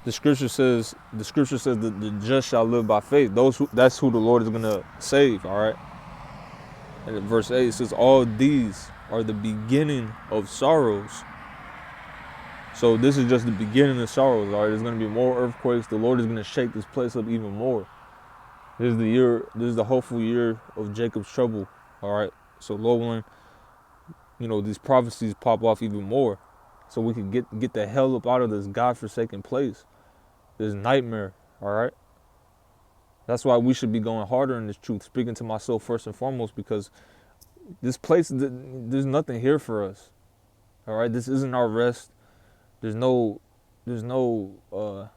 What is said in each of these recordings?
the scripture says that the just shall live by faith. That's who the Lord is gonna save. All right. And in verse 8 it says, all these are the beginning of sorrows. So this is just the beginning of sorrows. All right. There's gonna be more earthquakes. The Lord is gonna shake this place up even more. This is the year. This is the hopeful year of Jacob's trouble. All right. So Lord willing, these prophecies pop off even more, so we can get the hell up out of this godforsaken place, this nightmare. All right. That's why we should be going harder in this truth. Speaking to myself first and foremost, because this place, there's nothing here for us. All right. This isn't our rest. There's no, there's no,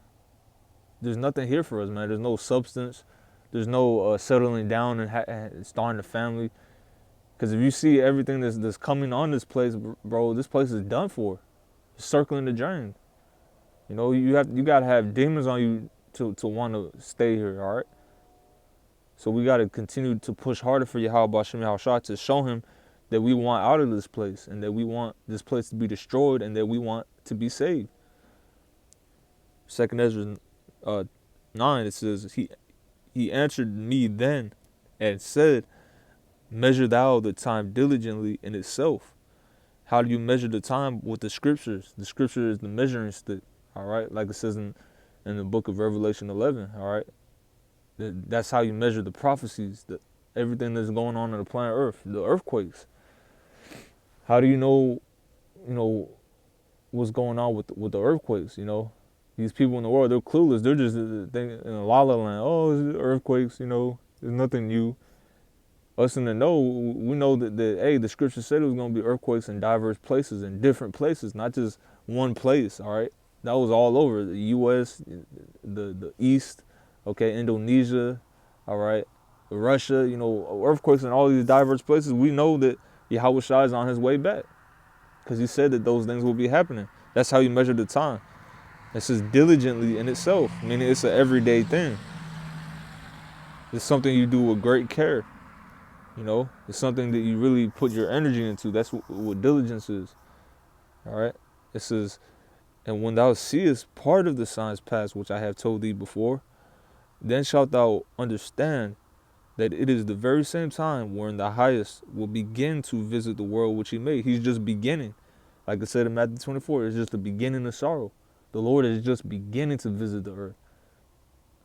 there's nothing here for us, man. There's no substance. There's no settling down and starting a family. Because if you see everything that's coming on this place, bro, this place is done for. It's circling the drain. You gotta have demons on you to want to stay here. All right. So we gotta continue to push harder for Yahweh B'Shem Yahushua to show him that we want out of this place, and that we want this place to be destroyed, and that we want to be saved. Second Ezra 9, it says, he answered me then and said, measure thou the time diligently in itself. How do you measure the time? With the scriptures. The scripture is the measuring stick. All right. Like it says in the book of Revelation 11. All right. That's how you measure the prophecies. Everything that's going on the planet Earth. The earthquakes. How do you know what's going on with the earthquakes? These people in the world, they're clueless. They're just thinking in a la la land. Oh, it's earthquakes. There's nothing new. Us in the know, we know that hey, the scripture said it was going to be earthquakes in diverse places, in different places, not just one place. All right, that was all over the U.S., the East, okay, Indonesia, all right, Russia. Earthquakes in all these diverse places. We know that Yahweh Shai is on his way back, because he said that those things will be happening. That's how you measure the time. It says diligently in itself, meaning it's an everyday thing. It's something you do with great care. It's something that you really put your energy into. That's what diligence is. All right. It says, and when thou seest part of the signs past, which I have told thee before, then shalt thou understand that it is the very same time wherein the highest will begin to visit the world which he made. He's just beginning. Like I said in Matthew 24, it's just the beginning of sorrow. The Lord is just beginning to visit the earth.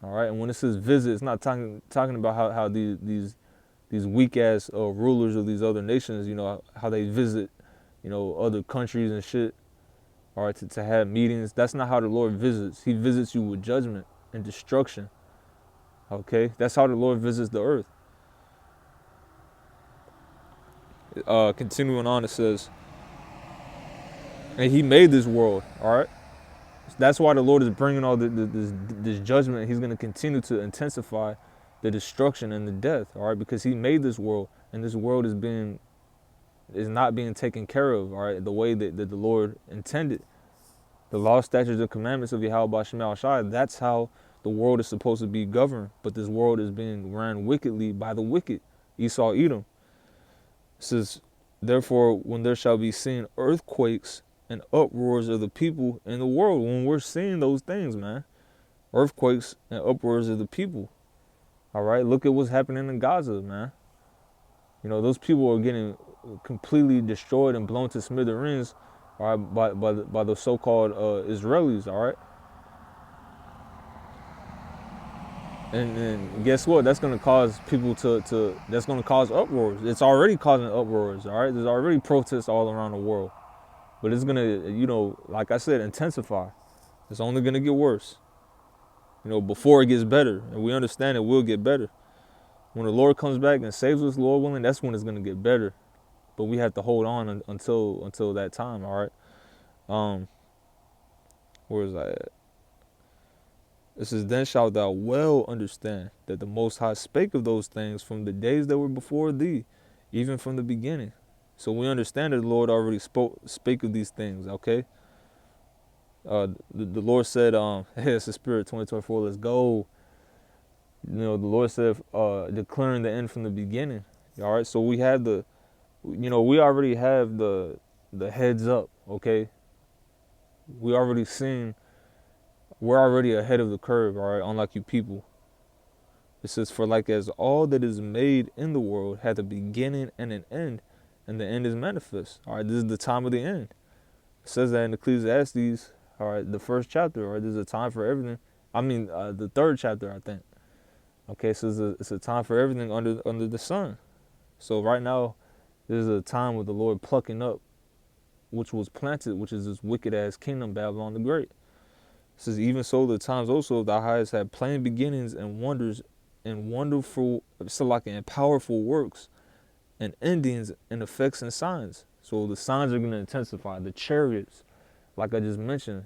All right. And when it says visit, it's not talking about how these weak ass rulers of these other nations, how they visit, other countries and shit, all right, to have meetings. That's not how the Lord visits. He visits you with judgment and destruction. Okay, that's how the Lord visits the earth. Continuing on, it says, and he made this world, all right. That's why the Lord is bringing all this judgment. He's going to continue to intensify the destruction and the death, all right, because he made this world, and this world is not being taken care of, all right, the way that the Lord intended. The law, statutes, and commandments of Yahweh B'Shem Yahushua, that's how the world is supposed to be governed, but this world is being ran wickedly by the wicked, Esau, Edom. It says, therefore, when there shall be seen earthquakes and uproars of the people in the world, when we're seeing those things, man, earthquakes and uproars of the people, all right, look at what's happening in Gaza, man. Those people are getting completely destroyed and blown to smithereens, all right, by the so-called Israelis, all right. And guess what? That's going to cause people that's going to cause uproars. It's already causing uproars, all right. There's already protests all around the world, but it's going to, like I said, intensify. It's only going to get worse, before it gets better, and we understand it will get better. When the Lord comes back and saves us, Lord willing, that's when it's going to get better. But we have to hold on until that time, all right? Where is I at? It says, then shalt thou well understand that the Most High spake of those things from the days that were before thee, even from the beginning. So we understand that the Lord already spake of these things, okay? The Lord said, hey, it's the Spirit 2024, let's go. The Lord said, declaring the end from the beginning. All right, so we have we already have the heads up, okay? We already seen We're already ahead of the curve, all right, unlike you people. It says, for like as all that is made in the world had a beginning and an end, and the end is manifest. All right, this is the time of the end. It says that in Ecclesiastes, all right, the first chapter, all right, there's a time for everything. I mean, the third chapter, I think. Okay, so it's a time for everything under the sun. So right now, there's a time with the Lord plucking up, which was planted, which is this wicked ass kingdom, Babylon the Great. It says, even so, the times also thou hast had plain beginnings and wonders and wonderful, so like and powerful works and endings and effects and signs. So the signs are going to intensify. The chariots, like I just mentioned,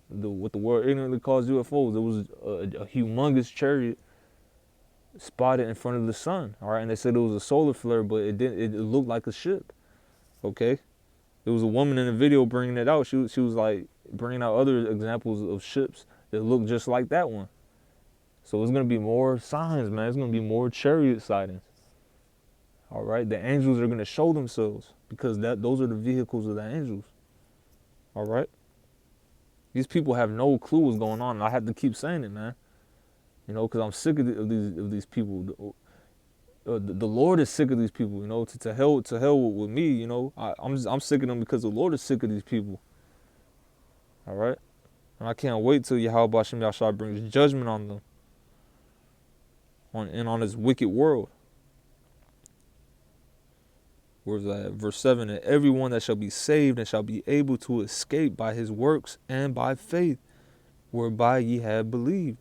what the world ignorantly calls UFOs, there was a humongous chariot spotted in front of the sun. All right, and they said it was a solar flare, but it didn't. It looked like a ship. Okay, there was a woman in the video bringing it out. She was like bringing out other examples of ships that look just like that one. So it's gonna be more signs, man. It's gonna be more chariot sightings. All right, the angels are gonna show themselves because those are the vehicles of the angels. All right, these people have no clue what's going on, and I have to keep saying it, man. You know, because I'm sick of these people. The Lord is sick of these people. You know, to hell with me. You know, I'm sick of them because the Lord is sick of these people. All right, and I can't wait till Yahweh Shem Yahshua brings judgment on them, on this wicked world. Where's that? Verse 7, and everyone that shall be saved and shall be able to escape by his works and by faith, whereby ye have believed,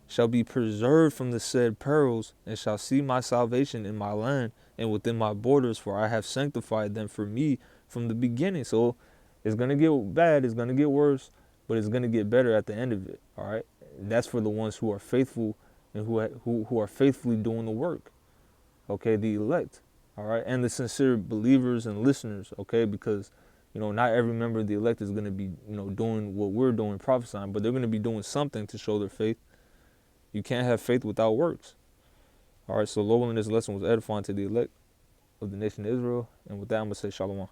shall be preserved from the said perils, and shall see my salvation in my land and within my borders, for I have sanctified them for me from the beginning. So it's going to get bad, it's going to get worse, but it's going to get better at the end of it, all right? That's for the ones who are faithful and who are faithfully doing the work, okay, the elect. All right, and the sincere believers and listeners, okay, because, you know, not every member of the elect is going to be, you know, doing what we're doing, prophesying, but they're going to be doing something to show their faith. You can't have faith without works. All right, so Lord willing, this lesson was edifying to the elect of the nation of Israel, and with that, I'm going to say shalom.